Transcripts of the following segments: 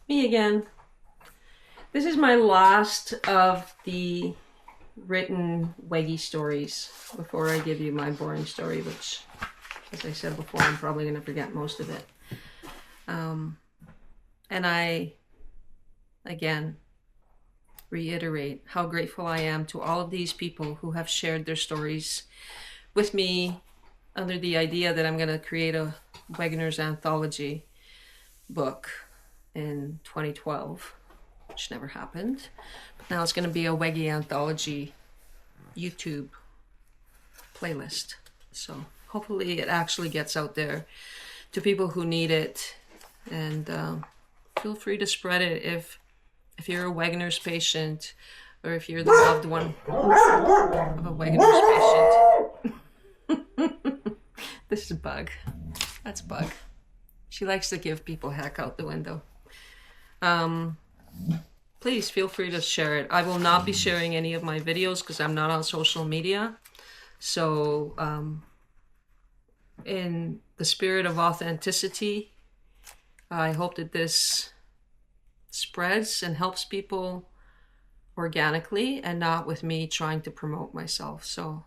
Me again. This is my last of the written Weggie stories before I give you my boring story, which, as I said before, I'm probably going to forget most of it. And I, again, reiterate how grateful I am to all of these people who have shared their stories with me under the idea that I'm going to create a Wegener's anthology book in 2012, which never happened. But now it's going to be a Weggie anthology YouTube playlist. So hopefully it actually gets out there to people who need it. And feel free to spread it if you're a Wegener's patient, or if you're the loved one of a Wegener's patient. This is Bug. That's Bug. She likes to give people heck out the window. Please feel free to share it. I will not be sharing any of my videos because I'm not on social media. So in the spirit of authenticity, I hope that this spreads and helps people organically and not with me trying to promote myself. So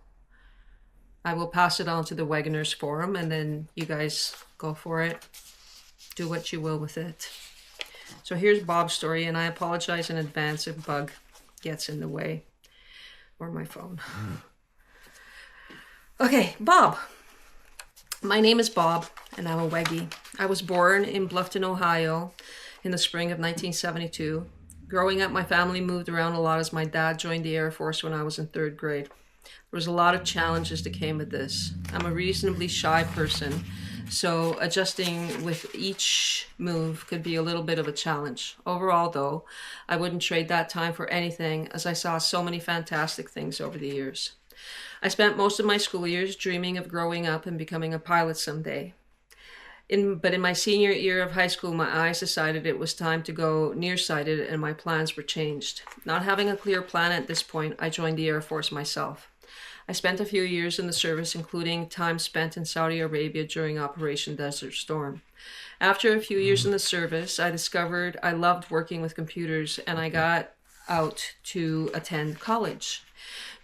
I will pass it on to the Wegener's forum, and then you guys go for it. Do what you will with it. So here's Bob's story, and I apologize in advance if Bug gets in the way, or my phone. Okay, Bob. My name is Bob, and I'm a Weggie. I was born in Bluffton, Ohio in the spring of 1972. Growing up, my family moved around a lot as my dad joined the Air Force when I was in 3rd grade. There was a lot of challenges that came with this. I'm a reasonably shy person, so adjusting with each move could be a little bit of a challenge. Overall, though, I wouldn't trade that time for anything, as I saw so many fantastic things over the years. I spent most of my school years dreaming of growing up and becoming a pilot someday. But in my senior year of high school, my eyes decided it was time to go nearsighted, and my plans were changed. Not having a clear plan at this point, I joined the Air Force myself. I spent a few years in the service, including time spent in Saudi Arabia during Operation Desert Storm. After a few years in the service, I discovered I loved working with computers, and I got out to attend college.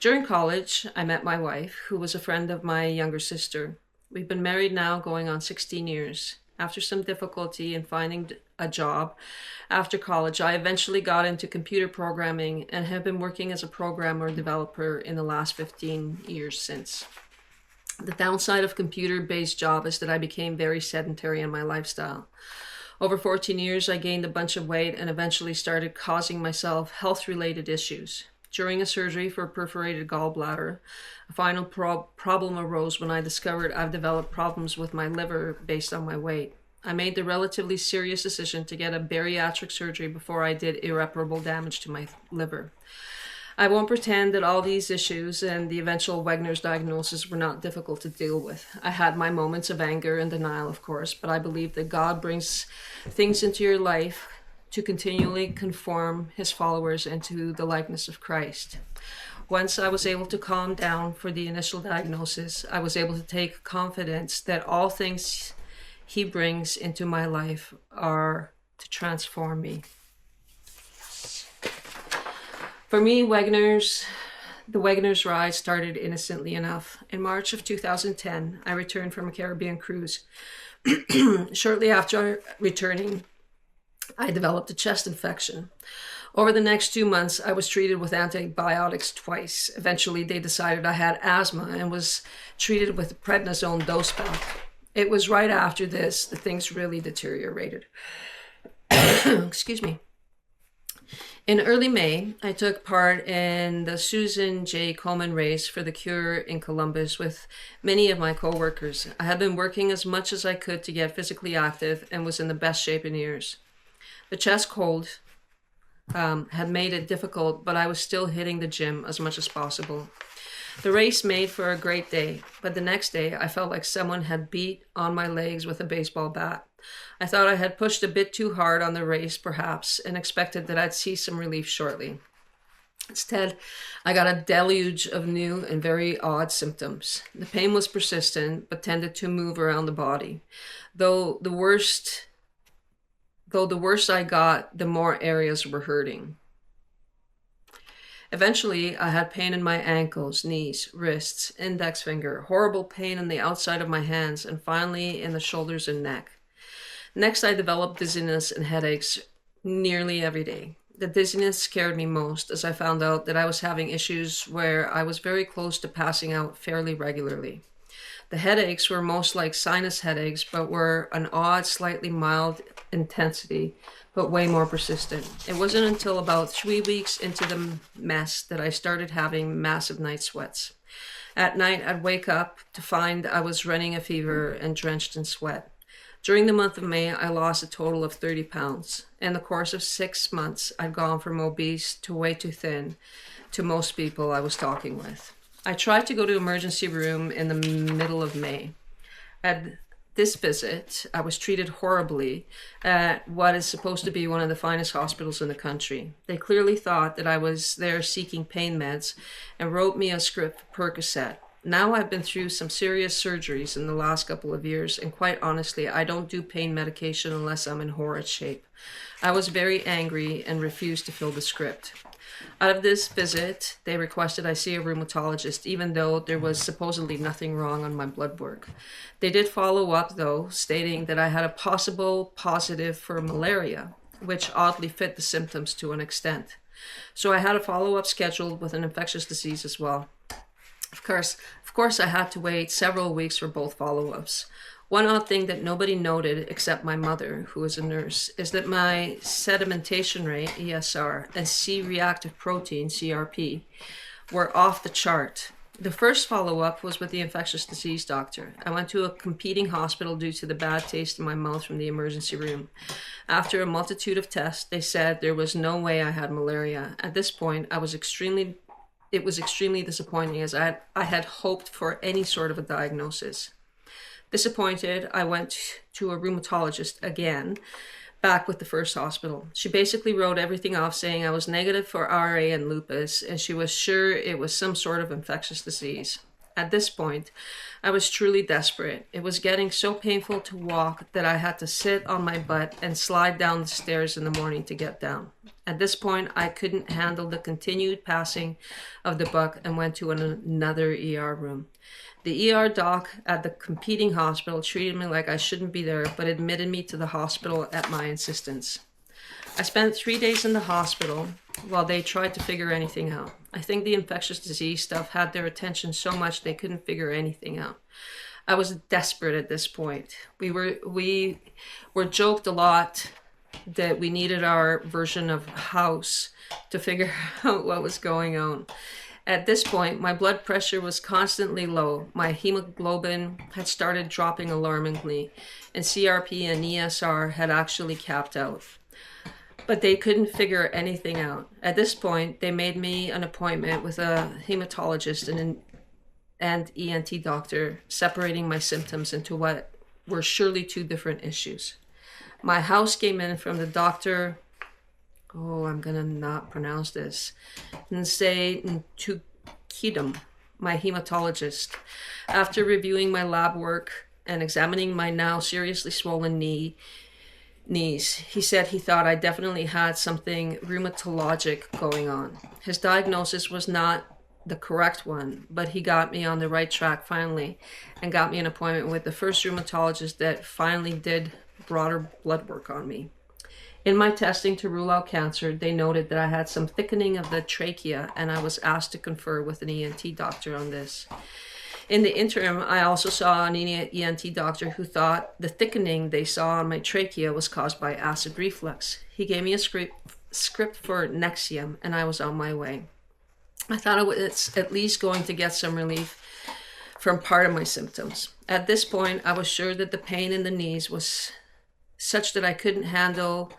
During college, I met my wife, who was a friend of my younger sister. We've been married now going on 16 years. After some difficulty in finding a job after college, I eventually got into computer programming and have been working as a programmer developer in the last 15 years since. The downside of computer-based job is that I became very sedentary in my lifestyle. Over 14 years, I gained a bunch of weight and eventually started causing myself health-related issues. During a surgery for a perforated gallbladder, a final problem arose when I discovered I've developed problems with my liver based on my weight. I made the relatively serious decision to get a bariatric surgery before I did irreparable damage to my liver. I won't pretend that all these issues and the eventual Wegener's diagnosis were not difficult to deal with. I had my moments of anger and denial, of course, but I believe that God brings things into your life to continually conform his followers into the likeness of Christ. Once I was able to calm down for the initial diagnosis, I was able to take confidence that all things he brings into my life are to transform me. For me, the Wegener's ride started innocently enough. In March of 2010, I returned from a Caribbean cruise. Shortly after returning, I developed a chest infection. Over the next 2 months, I was treated with antibiotics twice. Eventually, they decided I had asthma and was treated with a prednisone dose pack. It was right after this that things really deteriorated. Excuse me. In early May, I took part in the Susan J. Komen race for the cure in Columbus with many of my co-workers. I had been working as much as I could to get physically active and was in the best shape in years. The chest cold had made it difficult, but I was still hitting the gym as much as possible. The race made for a great day, but the next day I felt like someone had beat on my legs with a baseball bat. I thought I had pushed a bit too hard on the race, perhaps, and expected that I'd see some relief shortly. Instead, I got a deluge of new and very odd symptoms. The pain was persistent, but tended to move around the body. Though the worst though the worse I got, the more areas were hurting. Eventually, I had pain in my ankles, knees, wrists, index finger, horrible pain in the outside of my hands, and finally in the shoulders and neck. Next, I developed dizziness and headaches nearly every day. The dizziness scared me most as I found out that I was having issues where I was very close to passing out fairly regularly. The headaches were most like sinus headaches, but were an odd, slightly mild intensity, but way more persistent. It wasn't until about 3 weeks into the mess that I started having massive night sweats. At night, I'd wake up to find I was running a fever and drenched in sweat. During the month of May, I lost a total of 30 pounds. In the course of 6 months, I'd gone from obese to way too thin to most people I was talking with. I tried to go to emergency room in the middle of May. At this visit, I was treated horribly at what is supposed to be one of the finest hospitals in the country. They clearly thought that I was there seeking pain meds and wrote me a script for Percocet. Now I've been through some serious surgeries in the last couple of years, and quite honestly, I don't do pain medication unless I'm in horrid shape. I was very angry and refused to fill the script. Out of this visit, they requested I see a rheumatologist, even though there was supposedly nothing wrong on my blood work. They did follow up, though, stating that I had a possible positive for malaria, which oddly fit the symptoms to an extent. So I had a follow-up scheduled with an infectious disease as well. Of course, I had to wait several weeks for both follow-ups. One odd thing that nobody noted, except my mother, who is a nurse, is that my sedimentation rate, ESR, and C-reactive protein, CRP, were off the chart. The first follow-up was with the infectious disease doctor. I went to a competing hospital due to the bad taste in my mouth from the emergency room. After a multitude of tests, they said there was no way I had malaria. At this point, it was extremely disappointing as I had hoped for any sort of a diagnosis. Disappointed, I went to a rheumatologist again, back with the first hospital. She basically wrote everything off, saying I was negative for RA and lupus, and she was sure it was some sort of infectious disease. At this point, I was truly desperate. It was getting so painful to walk that I had to sit on my butt and slide down the stairs in the morning to get down. At this point, I couldn't handle the continued passing of the buck and went to another ER room. The ER doc at the competing hospital treated me like I shouldn't be there, but admitted me to the hospital at my insistence. I spent 3 days in the hospital while they tried to figure anything out. I think the infectious disease stuff had their attention so much they couldn't figure anything out. I was desperate at this point. We were joked a lot that we needed our version of House to figure out what was going on. At this point, my blood pressure was constantly low. My hemoglobin had started dropping alarmingly, and CRP and ESR had actually capped out. But they couldn't figure anything out. At this point, they made me an appointment with a hematologist and ENT doctor, separating my symptoms into what were surely two different issues. My house came in from the doctor, I'm gonna not pronounce this, Ntukidum, my hematologist. After reviewing my lab work and examining my now seriously swollen knees, he said he thought I definitely had something rheumatologic going on. His diagnosis was not the correct one, but he got me on the right track finally and got me an appointment with the first rheumatologist that finally did broader blood work on me. In my testing to rule out cancer, they noted that I had some thickening of the trachea, and I was asked to confer with an ENT doctor on this. In the interim, I also saw an ENT doctor who thought the thickening they saw on my trachea was caused by acid reflux. He gave me a script for Nexium, and I was on my way. I thought it was at least going to get some relief from part of my symptoms. At this point, I was sure that the pain in the knees was such that I couldn't handle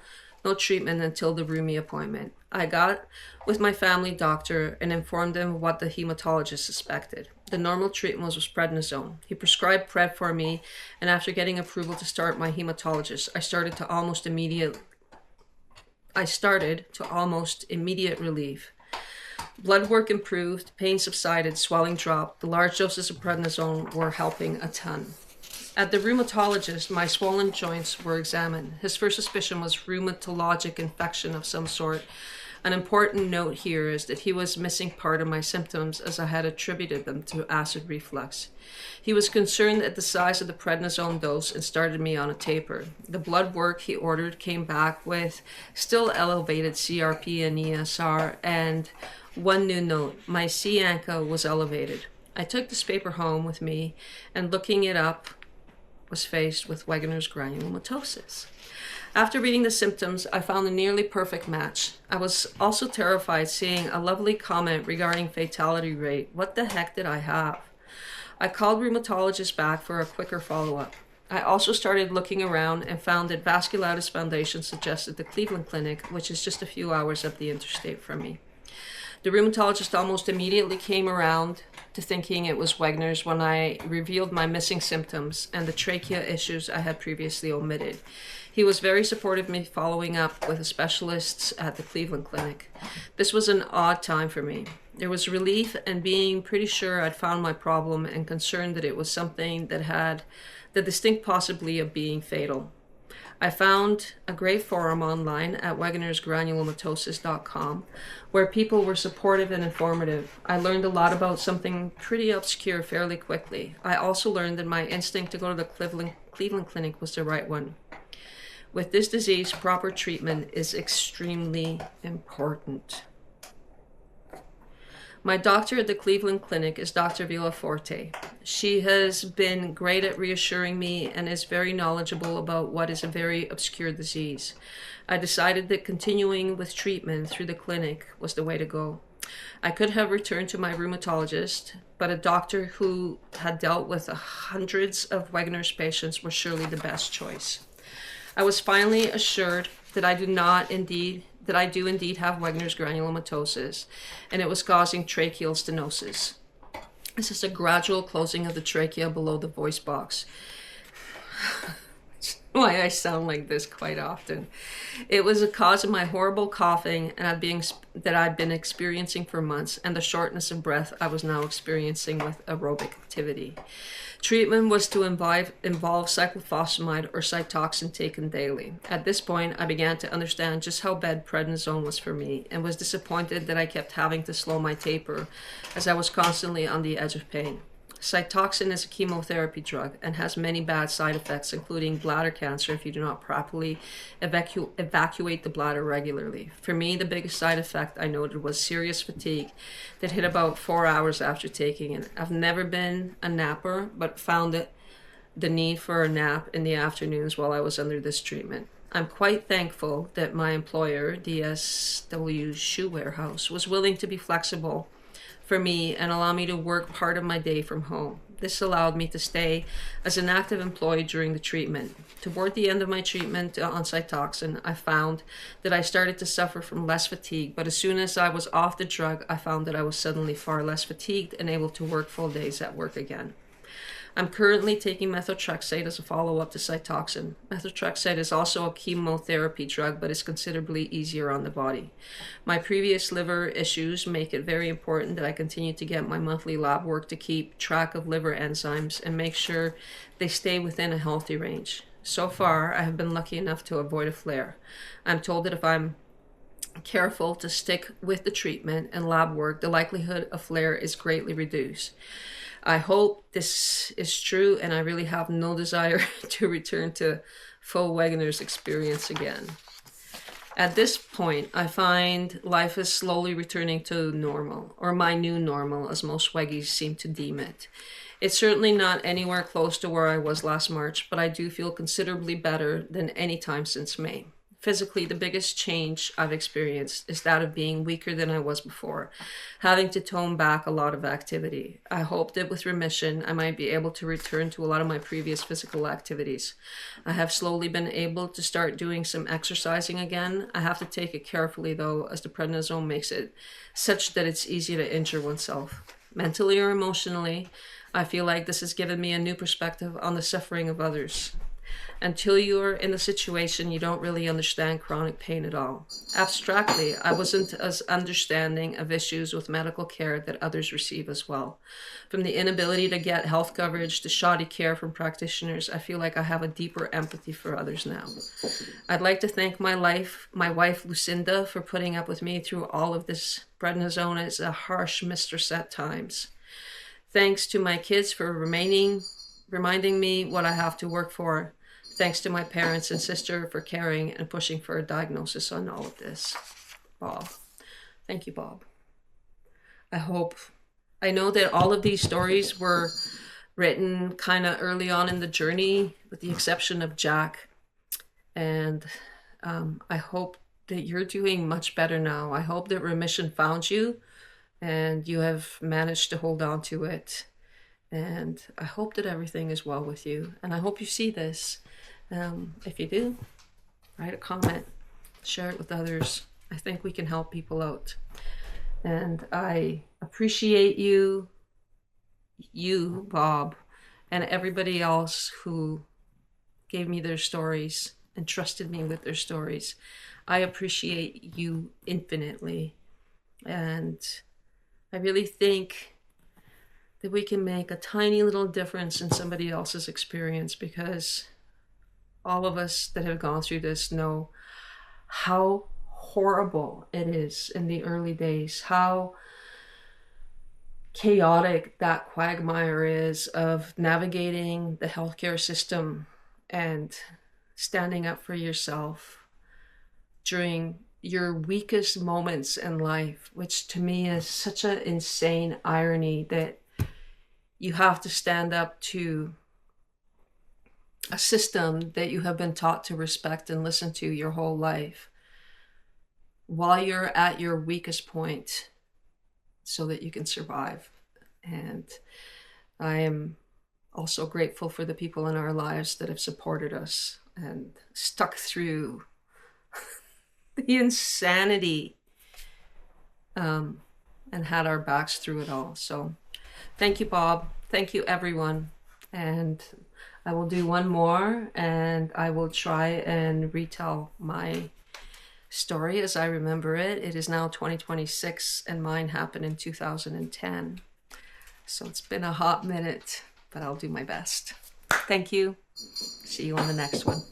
no treatment until the roomie appointment. I got with my family doctor and informed him what the hematologist suspected. The normal treatment was prednisone. He prescribed Pred for me, and after getting approval to start my hematologist, I started to almost immediate relief. Blood work improved, pain subsided, swelling dropped. The large doses of prednisone were helping a ton. At the rheumatologist, my swollen joints were examined. His first suspicion was rheumatologic infection of some sort. An important note here is that he was missing part of my symptoms as I had attributed them to acid reflux. He was concerned at the size of the prednisone dose and started me on a taper. The blood work he ordered came back with still elevated CRP and ESR, and one new note, my C-ANCA was elevated. I took this paper home with me and looking it up was faced with Wegener's granulomatosis. After reading the symptoms, I found a nearly perfect match. I was also terrified seeing a lovely comment regarding fatality rate. What the heck did I have? I called rheumatologists back for a quicker follow-up. I also started looking around and found that Vasculitis Foundation suggested the Cleveland Clinic, which is just a few hours up the interstate from me. The rheumatologist almost immediately came around to thinking it was Wegener's when I revealed my missing symptoms and the trachea issues I had previously omitted. He was very supportive of me following up with the specialists at the Cleveland Clinic. This was an odd time for me. There was relief and being pretty sure I'd found my problem and concerned that it was something that had the distinct possibility of being fatal. I found a great forum online at wegenersgranulomatosis.com where people were supportive and informative. I learned a lot about something pretty obscure fairly quickly. I also learned that my instinct to go to the Cleveland Clinic was the right one. With this disease, proper treatment is extremely important. My doctor at the Cleveland Clinic is Dr. Villaforte. She has been great at reassuring me and is very knowledgeable about what is a very obscure disease. I decided that continuing with treatment through the clinic was the way to go. I could have returned to my rheumatologist, but a doctor who had dealt with hundreds of Wegener's patients was surely the best choice. I was finally assured that I do indeed have Wegener's granulomatosis, and it was causing tracheal stenosis. This is a gradual closing of the trachea below the voice box. Why I sound like this quite often. It was a cause of my horrible coughing that I'd been experiencing for months, and the shortness of breath I was now experiencing with aerobic activity. Treatment was to involve cyclophosphamide or Cytoxan taken daily. At this point, I began to understand just how bad prednisone was for me and was disappointed that I kept having to slow my taper as I was constantly on the edge of pain. Cytoxan is a chemotherapy drug and has many bad side effects, including bladder cancer if you do not properly evacuate the bladder regularly. For me, the biggest side effect I noted was serious fatigue that hit about 4 hours after taking it. I've never been a napper, but found the need for a nap in the afternoons while I was under this treatment. I'm quite thankful that my employer, DSW Shoe Warehouse, was willing to be flexible for me and allow me to work part of my day from home. This allowed me to stay as an active employee during the treatment. Toward the end of my treatment on Cytoxan, I found that I started to suffer from less fatigue, but as soon as I was off the drug, I found that I was suddenly far less fatigued and able to work full days at work again. I'm currently taking methotrexate as a follow-up to Cytoxan. Methotrexate is also a chemotherapy drug, but is considerably easier on the body. My previous liver issues make it very important that I continue to get my monthly lab work to keep track of liver enzymes and make sure they stay within a healthy range. So far, I have been lucky enough to avoid a flare. I'm told that if I'm careful to stick with the treatment and lab work, the likelihood of flare is greatly reduced. I hope this is true, and I really have no desire to return to full Wegener's experience again. At this point, I find life is slowly returning to normal, or my new normal, as most Weggies seem to deem it. It's certainly not anywhere close to where I was last March, but I do feel considerably better than any time since May. Physically, the biggest change I've experienced is that of being weaker than I was before, having to tone back a lot of activity. I hope that with remission, I might be able to return to a lot of my previous physical activities. I have slowly been able to start doing some exercising again. I have to take it carefully, though, as the prednisone makes it such that it's easy to injure oneself. Mentally or emotionally, I feel like this has given me a new perspective on the suffering of others. Until you're in the situation, you don't really understand chronic pain at all. Abstractly, I wasn't as understanding of issues with medical care that others receive as well. From the inability to get health coverage to shoddy care from practitioners, I feel like I have a deeper empathy for others now. I'd like to thank my wife Lucinda, for putting up with me through all of this. Prednisone is a harsh mistress at times. Thanks to my kids for reminding me what I have to work for. Thanks to my parents and sister for caring and pushing for a diagnosis on all of this. Bob. Thank you, Bob. I know that all of these stories were written kind of early on in the journey, with the exception of Jack. And I hope that you're doing much better now. I hope that remission found you and you have managed to hold on to it. And I hope that everything is well with you. And I hope you see this. If you do, write a comment, share it with others. I think we can help people out. And I appreciate you, Bob, and everybody else who gave me their stories and trusted me with their stories. I appreciate you infinitely. And I really think that we can make a tiny little difference in somebody else's experience, because all of us that have gone through this know how horrible it is in the early days, how chaotic that quagmire is of navigating the healthcare system and standing up for yourself during your weakest moments in life, which to me is such an insane irony, that you have to stand up to a system that you have been taught to respect and listen to your whole life while you're at your weakest point so that you can survive. And I am also grateful for the people in our lives that have supported us and stuck through the insanity and had our backs through it all. So thank you, Bob. Thank you, everyone. And I will do one more, and I will try and retell my story as I remember it. It is now 2026, and mine happened in 2010. So it's been a hot minute, but I'll do my best. Thank you. See you on the next one.